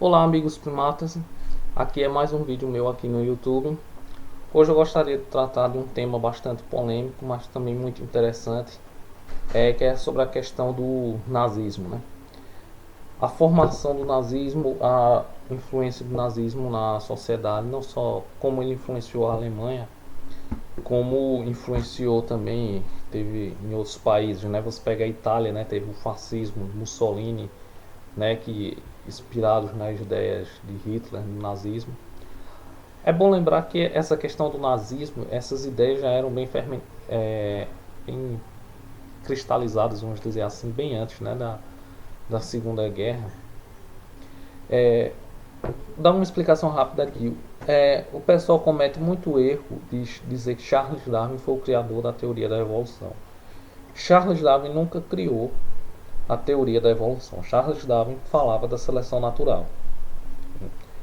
Olá amigos primatas, aqui é mais um vídeo meu aqui no YouTube. Hoje eu gostaria de tratar de um tema bastante polêmico, mas também muito interessante, que é sobre a questão do nazismo, né? A formação do nazismo, a influência do nazismo na sociedade, não só como ele influenciou a Alemanha, como influenciou também, teve em outros países, né? Você pega a Itália, né? Teve o fascismo, Mussolini, né? Que inspirados nas ideias de Hitler, no nazismo. É bom lembrar que essa questão do nazismo, essas ideias já eram bem cristalizadas, vamos dizer assim, bem antes, né, da Segunda Guerra. Dá uma explicação rápida aqui. O pessoal comete muito erro de dizer que Charles Darwin foi o criador da teoria da evolução. Charles Darwin nunca criou a teoria da evolução. Charles Darwin falava da seleção natural,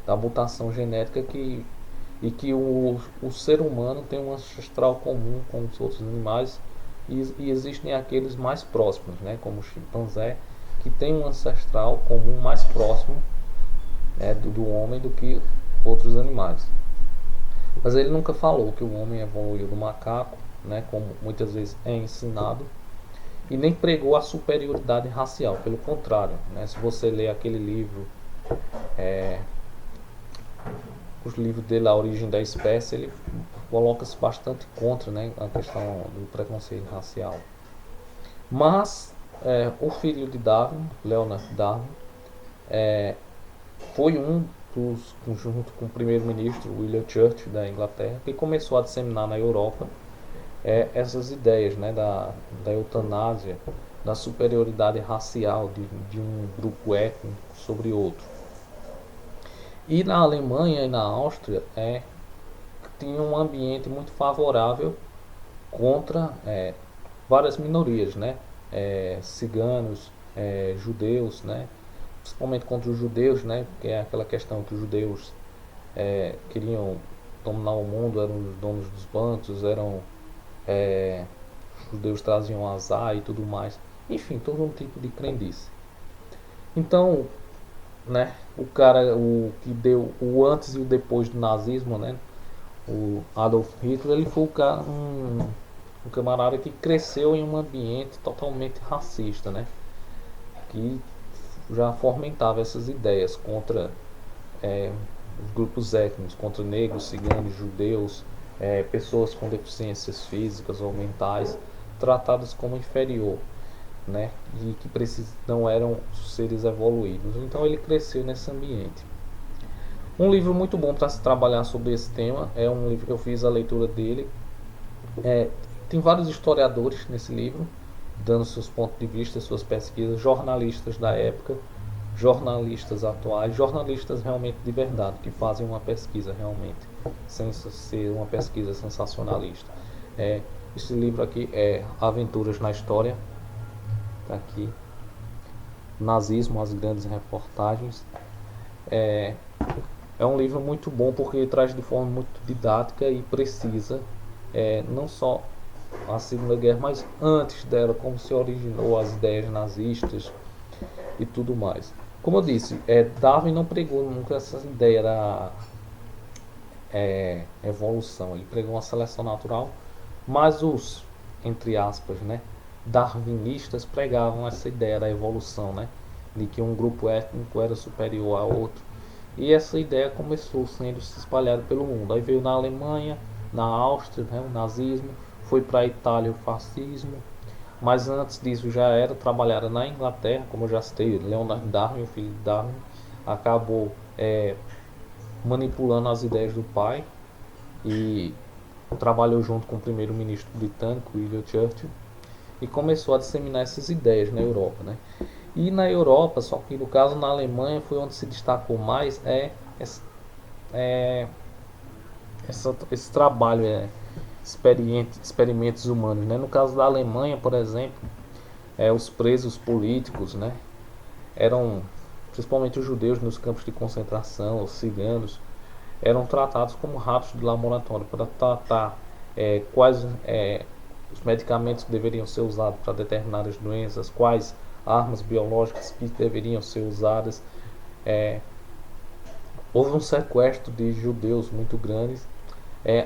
da mutação genética e que o ser humano tem um ancestral comum com os outros animais e existem aqueles mais próximos, né, como o chimpanzé, que tem um ancestral comum mais próximo do homem do que outros animais. Mas ele nunca falou que o homem evoluiu do macaco, né, como muitas vezes é ensinado, e nem pregou a superioridade racial. Pelo contrário, né, se você ler aquele livro, os livros dele, A Origem da Espécie, ele coloca-se bastante contra, né, a questão do preconceito racial. Mas o filho de Darwin, Leonard Darwin, foi um dos, junto com o primeiro-ministro William Churchill da Inglaterra, que começou a disseminar na Europa essas ideias, né, da eutanásia, da superioridade racial de um grupo étnico sobre outro. E na Alemanha e na Áustria tinha um ambiente muito favorável contra várias minorias, né? Ciganos, judeus, né? Principalmente contra os judeus, né? Porque é aquela questão que os judeus queriam dominar o mundo, eram os donos dos bancos, os judeus traziam azar e tudo mais. Enfim, todo um tipo de crendice. Então, né, o que deu o antes e o depois do nazismo, né? O Adolf Hitler, ele foi um camarada que cresceu em um ambiente totalmente racista, né? Que já fomentava essas ideias contra os grupos étnicos, contra negros, ciganos, judeus, pessoas com deficiências físicas ou mentais, tratadas como inferior, né? E que não eram seres evoluídos. Então ele cresceu nesse ambiente. Um livro muito bom para se trabalhar sobre esse tema é um livro que eu fiz a leitura dele. Tem vários historiadores nesse livro, dando seus pontos de vista, suas pesquisas, jornalistas da época, jornalistas atuais, jornalistas realmente de verdade, que fazem uma pesquisa realmente, sem ser uma pesquisa sensacionalista. Esse livro aqui é Aventuras na História, tá aqui, Nazismo, as grandes reportagens. É um livro muito bom porque ele traz de forma muito didática e precisa, não só a Segunda Guerra, mas antes dela, como se originou as ideias nazistas e tudo mais. Como eu disse, Darwin não pregou nunca essa ideia da evolução, ele pregou uma seleção natural, mas os, entre aspas, né, darwinistas pregavam essa ideia da evolução, né, de que um grupo étnico era superior a outro. E essa ideia começou sendo se espalhada pelo mundo. Aí veio na Alemanha, na Áustria, né, o nazismo, foi para a Itália o fascismo, mas antes disso já era trabalhada na Inglaterra, como eu já citei, Leonard Darwin, o filho de Darwin, acabou manipulando as ideias do pai e trabalhou junto com o primeiro-ministro britânico, William Churchill, e começou a disseminar essas ideias na Europa, né? E na Europa, só que no caso na Alemanha foi onde se destacou mais esse trabalho, experimentos humanos, né? No caso da Alemanha, por exemplo, os presos políticos, né, eram, principalmente os judeus nos campos de concentração, os ciganos, eram tratados como ratos de laboratório para tratar quais os medicamentos que deveriam ser usados para determinadas doenças, quais armas biológicas que deveriam ser usadas. houve um sequestro de judeus muito grande.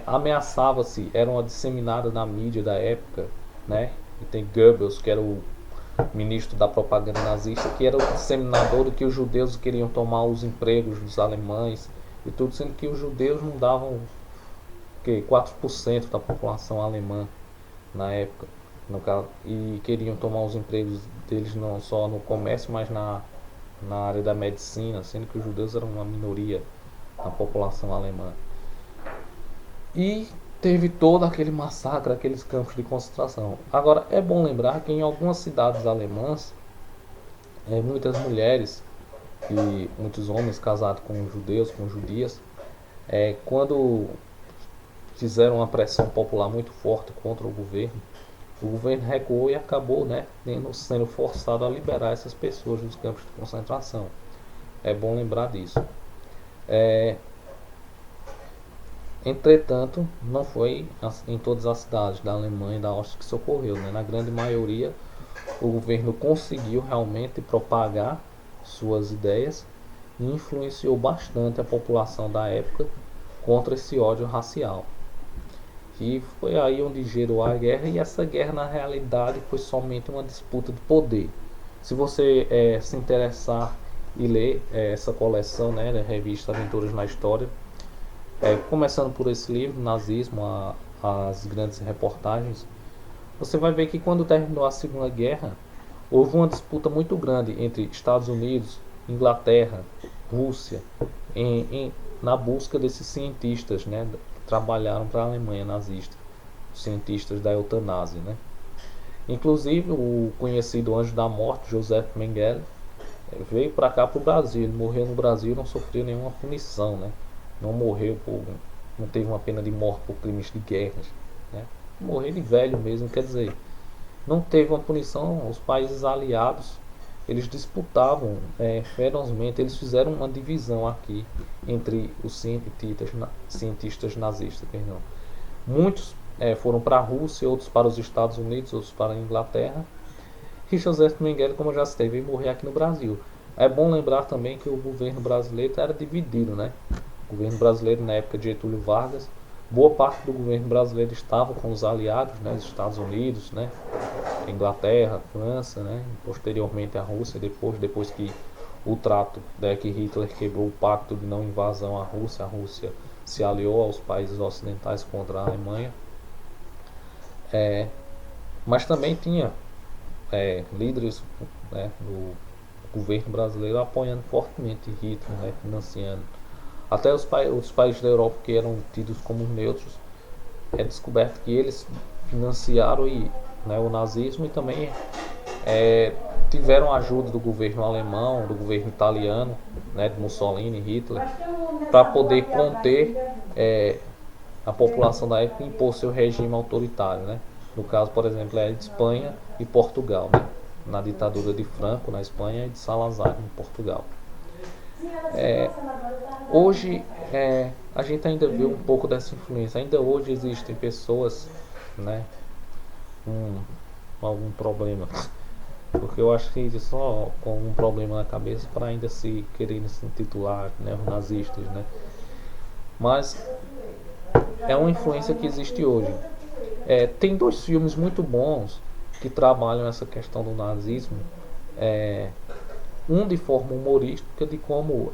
Ameaçava-se, eram disseminadas na mídia da época, né? E tem Goebbels, que era o ministro da propaganda nazista, que era o disseminador de que os judeus queriam tomar os empregos dos alemães e tudo, sendo que os judeus não davam que 4% da população alemã na época, no caso, e queriam tomar os empregos deles não só no comércio, mas na área da medicina, sendo que os judeus eram uma minoria na população alemã. E teve todo aquele massacre, aqueles campos de concentração. Agora, é bom lembrar que em algumas cidades alemãs, muitas mulheres e muitos homens casados com judeus, com judias, quando fizeram uma pressão popular muito forte contra o governo recuou e acabou, né, sendo forçado a liberar essas pessoas dos campos de concentração. É bom lembrar disso. Entretanto, não foi em todas as cidades da Alemanha e da Áustria que isso ocorreu, né? Na grande maioria, o governo conseguiu realmente propagar suas ideias e influenciou bastante a população da época contra esse ódio racial. E foi aí onde gerou a guerra, e essa guerra na realidade foi somente uma disputa de poder. Se você se interessar e ler essa coleção, né, da revista Aventuras na História, começando por esse livro, Nazismo, as grandes reportagens, você vai ver que quando terminou a Segunda Guerra, houve uma disputa muito grande entre Estados Unidos, Inglaterra, Rússia, na busca desses cientistas, né, que trabalharam para a Alemanha nazista, os cientistas da eutanásia, né. Inclusive, o conhecido Anjo da Morte, Joseph Mengele, veio para cá, para o Brasil. Ele morreu no Brasil e não sofreu nenhuma punição, né. Não morreu não teve uma pena de morte por crimes de guerra, né. Morreu de velho mesmo, quer dizer, não teve uma punição. Os países aliados, eles disputavam ferozmente, eles fizeram uma divisão aqui entre os cientistas nazistas, perdão. Muitos foram para a Rússia, outros para os Estados Unidos, outros para a Inglaterra. E Joseph Mengele, como eu já citei, veio morrer aqui no Brasil. É bom lembrar também que o governo brasileiro era dividido, né? O governo brasileiro, na época de Getúlio Vargas, boa parte do governo brasileiro estava com os aliados, né, os Estados Unidos, né, Inglaterra, França, né, posteriormente a Rússia, depois que o trato, né, que Hitler quebrou o pacto de não invasão à Rússia, a Rússia se aliou aos países ocidentais contra a Alemanha. Mas também tinha líderes, né, do governo brasileiro apoiando fortemente Hitler, né, financiando. Até os países da Europa que eram tidos como neutros, é descoberto que eles financiaram né, o nazismo, e também tiveram ajuda do governo alemão, do governo italiano, né, de Mussolini, Hitler, para poder conter a população da época e impor seu regime autoritário, né? No caso, por exemplo, de Espanha e Portugal, né? Na ditadura de Franco na Espanha e de Salazar em Portugal. Hoje a gente ainda vê um pouco dessa influência. Ainda hoje existem pessoas, né, com algum problema, porque eu acho que só com um problema na cabeça para ainda se quererem se intitular, né, os nazistas, né. Mas é uma influência que existe hoje. Tem dois filmes muito bons que trabalham essa questão do nazismo. Um de forma humorística, de como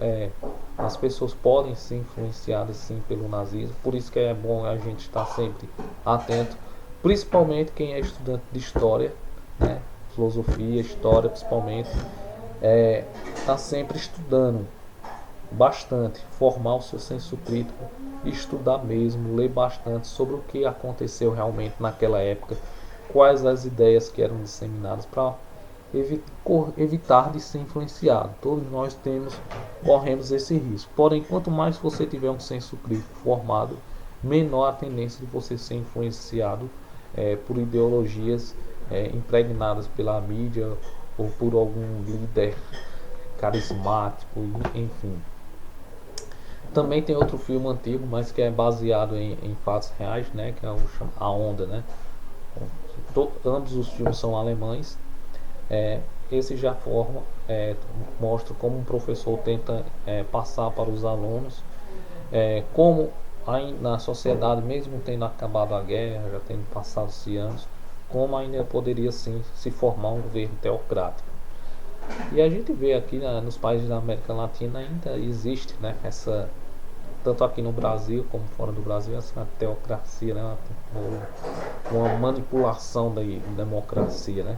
as pessoas podem ser influenciadas sim pelo nazismo. Por isso que é bom a gente estar sempre atento, principalmente quem é estudante de história, né? Filosofia, história principalmente, está sempre estudando bastante, formar o seu senso crítico, estudar mesmo, ler bastante sobre o que aconteceu realmente naquela época, quais as ideias que eram disseminadas, para evitar de ser influenciado. Todos nós corremos esse risco. Porém, quanto mais você tiver um senso crítico formado, menor a tendência de você ser influenciado por ideologias impregnadas pela mídia ou por algum líder carismático, enfim. Também tem outro filme antigo, mas que é baseado em fatos reais, né, que é A Onda, né? Ambos os filmes são alemães. esse já forma, mostra como um professor tenta passar para os alunos como na sociedade, mesmo tendo acabado a guerra, já tendo passado-se anos, como ainda poderia sim se formar um governo teocrático. E a gente vê aqui nos países da América Latina ainda existe, né, essa, tanto aqui no Brasil como fora do Brasil, essa teocracia, né, uma manipulação da democracia, né.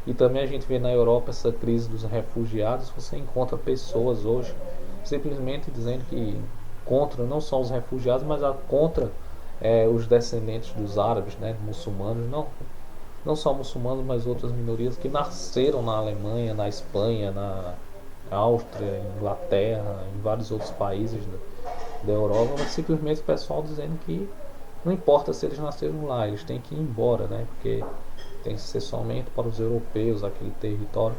E também a gente vê na Europa essa crise dos refugiados. Você encontra pessoas hoje simplesmente dizendo que contra não só os refugiados, mas contra os descendentes dos árabes, né, muçulmanos, não só muçulmanos, mas outras minorias que nasceram na Alemanha, na Espanha, na Áustria, Inglaterra, em vários outros países da Europa, mas simplesmente o pessoal dizendo que não importa se eles nasceram lá, eles têm que ir embora, né? Porque tem que ser somente para os europeus aquele território.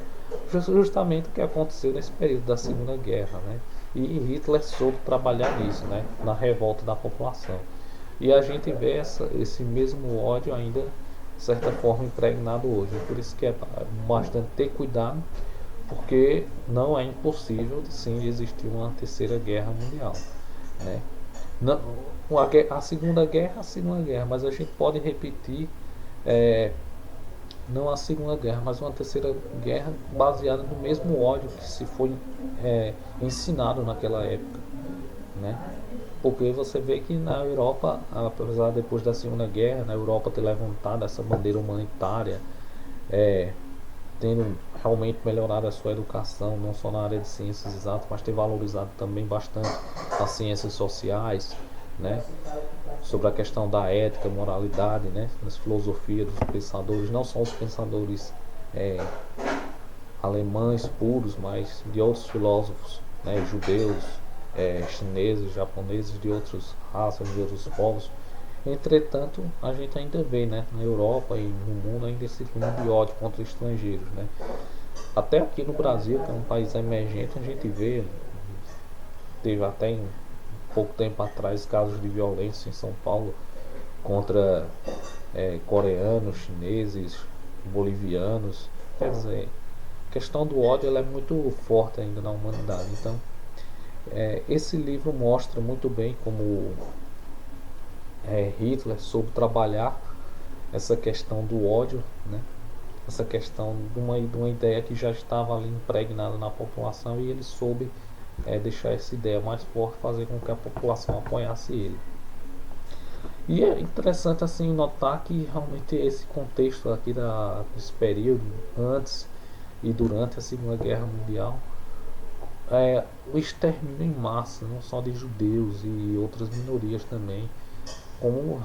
Justamente o que aconteceu nesse período da Segunda Guerra, né? E Hitler soube trabalhar nisso, né? Na revolta da população. E a gente vê esse mesmo ódio ainda, de certa forma, impregnado hoje. Por isso que é bastante ter cuidado, porque não é impossível, sim, existir uma terceira guerra mundial, né? Não, a Segunda Guerra, mas a gente pode repetir, é, não a Segunda Guerra, mas uma terceira guerra baseada no mesmo ódio que se foi ensinado naquela época, né? Porque você vê que na Europa, apesar depois da Segunda Guerra, na Europa ter levantado essa bandeira humanitária, é, tendo realmente melhorado a sua educação, não só na área de ciências exatas, mas ter valorizado também bastante as ciências sociais, né? Sobre a questão da ética, moralidade, né? Nas filosofias dos pensadores, não só os pensadores é, alemães puros, mas de outros filósofos, né? Judeus, chineses, japoneses, de outras raças, de outros povos. Entretanto, a gente ainda vê, né, na Europa e no mundo ainda esse clima de ódio contra estrangeiros, né? Até aqui no Brasil, que é um país emergente, a gente vê, teve até em pouco tempo atrás casos de violência em São Paulo contra coreanos, chineses, bolivianos. Quer dizer, a questão do ódio ela é muito forte ainda na humanidade. Então, esse livro mostra muito bem como Hitler soube trabalhar essa questão do ódio, né? Essa questão de uma ideia que já estava ali impregnada na população, e ele soube deixar essa ideia mais forte, fazer com que a população apoiasse ele. E é interessante assim notar que realmente esse contexto aqui desse período, antes e durante a Segunda Guerra Mundial, o extermínio em massa, não só de judeus e outras minorias também, como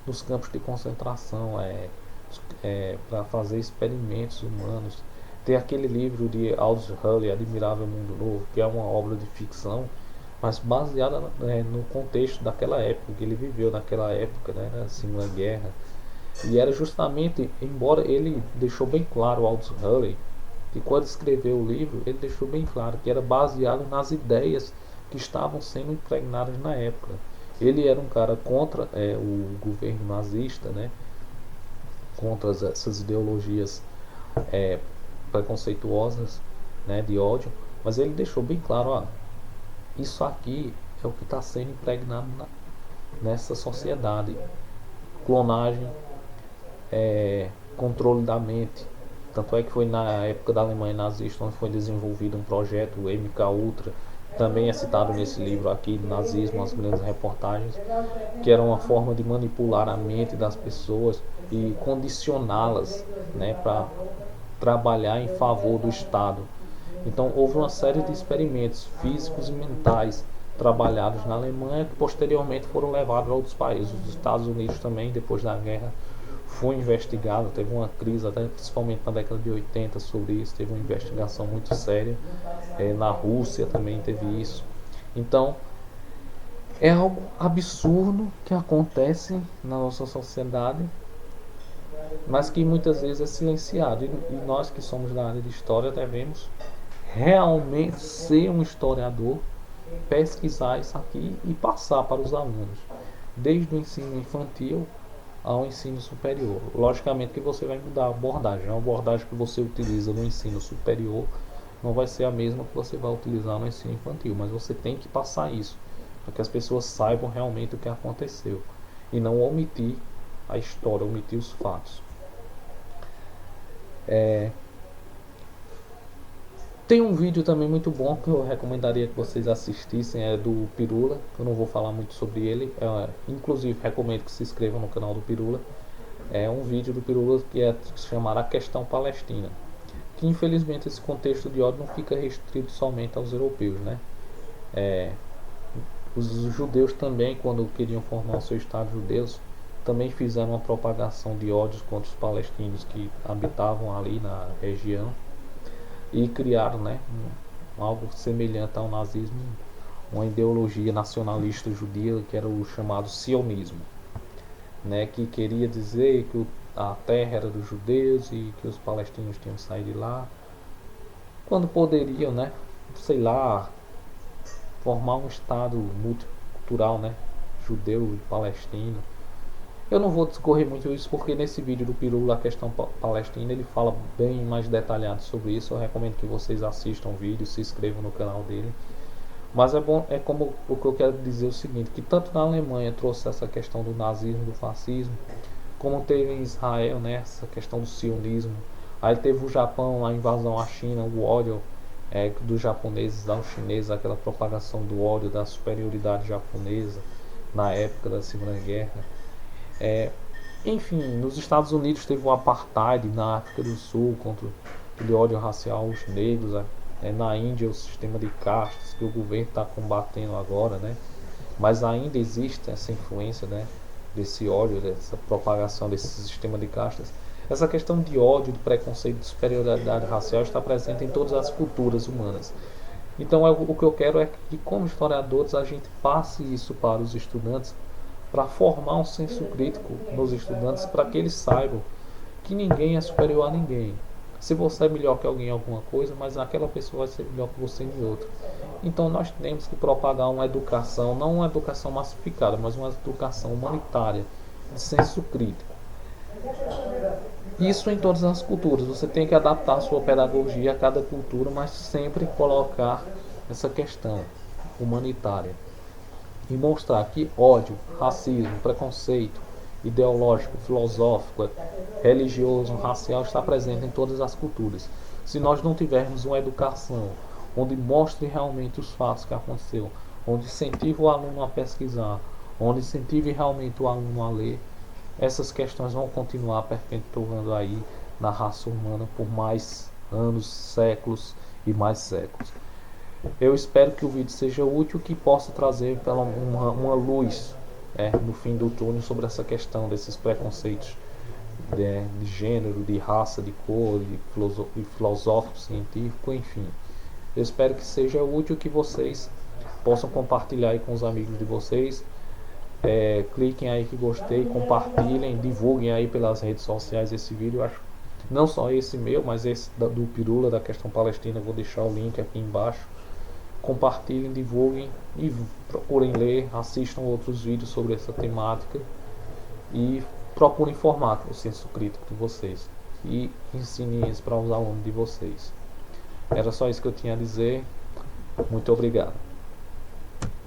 nos campos de concentração, para fazer experimentos humanos. Tem aquele livro de Aldous Huxley, Admirável Mundo Novo, que é uma obra de ficção, mas baseada no contexto daquela época, que ele viveu naquela época, né, na Segunda Guerra. E era justamente, embora ele deixou bem claro, Aldous Huxley, que quando escreveu o livro, ele deixou bem claro que era baseado nas ideias que estavam sendo impregnadas na época. Ele era um cara contra o governo nazista, né, contra essas ideologias preconceituosas, né, de ódio, mas ele deixou bem claro, ó, isso aqui é o que está sendo impregnado nessa sociedade. Clonagem, controle da mente. Tanto é que foi na época da Alemanha nazista onde foi desenvolvido um projeto, o MK Ultra, também é citado nesse livro aqui, Nazismo, as grandes reportagens, que era uma forma de manipular a mente das pessoas e condicioná-las, né, para trabalhar em favor do Estado. Então houve uma série de experimentos físicos e mentais trabalhados na Alemanha que posteriormente foram levados a outros países. Os Estados Unidos também, depois da guerra, foi investigado, teve uma crise, até principalmente na década de 80 sobre isso, teve uma investigação muito séria. Na Rússia também teve isso. Então, é algo absurdo que acontece na nossa sociedade, mas que muitas vezes é silenciado. E nós que somos da área de história devemos realmente ser um historiador, pesquisar isso aqui e passar para os alunos, desde o ensino infantil ao ensino superior. Logicamente que você vai mudar a abordagem. A abordagem que você utiliza no ensino superior não vai ser a mesma que você vai utilizar no ensino infantil, mas você tem que passar isso para que as pessoas saibam realmente o que aconteceu e não omitir a história, omitir os fatos. Tem um vídeo também muito bom que eu recomendaria que vocês assistissem, é do Pirula. Eu não vou falar muito sobre ele, inclusive recomendo que se inscrevam no canal do Pirula. É um vídeo do Pirula que se chamará Questão Palestina, que infelizmente esse contexto de ódio não fica restrito somente aos europeus, né? Os judeus também, quando queriam formar o seu Estado judeus, também fizeram uma propagação de ódios contra os palestinos que habitavam ali na região e criaram, né, algo semelhante ao nazismo, uma ideologia nacionalista judia que era o chamado sionismo, né, que queria dizer que a terra era dos judeus e que os palestinos tinham que sair de lá, quando poderiam, né, sei lá, formar um estado multicultural, né, judeu e palestino. Eu não vou discorrer muito isso porque nesse vídeo do Pirula, a questão palestina, ele fala bem mais detalhado sobre isso. Eu recomendo que vocês assistam o vídeo, se inscrevam no canal dele. Mas é bom, é como o que eu quero dizer é o seguinte, que tanto na Alemanha trouxe essa questão do nazismo, do fascismo, como teve em Israel, né, essa questão do sionismo. Aí teve o Japão, a invasão à China, o ódio dos japoneses aos chineses, aquela propagação do ódio, da superioridade japonesa na época da Segunda Guerra. Enfim, nos Estados Unidos teve o apartheid, na África do Sul contra o ódio racial aos negros, na Índia o sistema de castas que o governo está combatendo agora, né? Mas ainda existe essa influência, né, desse ódio, dessa propagação desse sistema de castas. Essa questão de ódio, de preconceito, de superioridade racial está presente em todas as culturas humanas. Então o que eu quero é que, como historiadores, a gente passe isso para os estudantes, para formar um senso crítico nos estudantes, para que eles saibam que ninguém é superior a ninguém. Se você é melhor que alguém em alguma coisa, mas aquela pessoa vai ser melhor que você em outra. Então nós temos que propagar uma educação, não uma educação massificada, mas uma educação humanitária, de senso crítico. Isso em todas as culturas. Você tem que adaptar a sua pedagogia a cada cultura, mas sempre colocar essa questão humanitária. E mostrar que ódio, racismo, preconceito ideológico, filosófico, religioso, racial está presente em todas as culturas. Se nós não tivermos uma educação onde mostre realmente os fatos que aconteceram, onde incentive o aluno a pesquisar, onde incentive realmente o aluno a ler, essas questões vão continuar perpetuando aí na raça humana por mais anos, séculos e mais séculos. Eu espero que o vídeo seja útil, que possa trazer uma luz no fim do túnel sobre essa questão desses preconceitos de gênero, de raça, de cor, de filosófico, científico, enfim. Eu espero que seja útil, que vocês possam compartilhar aí com os amigos de vocês. Cliquem aí que gostei, compartilhem, divulguem aí pelas redes sociais esse vídeo. Eu acho, não só esse meu, mas esse do Pirula, da questão palestina, eu vou deixar o link aqui embaixo. Compartilhem, divulguem e procurem ler, assistam outros vídeos sobre essa temática e procurem formar o senso crítico de vocês e ensinem isso para os alunos de vocês. Era só isso que eu tinha a dizer. Muito obrigado.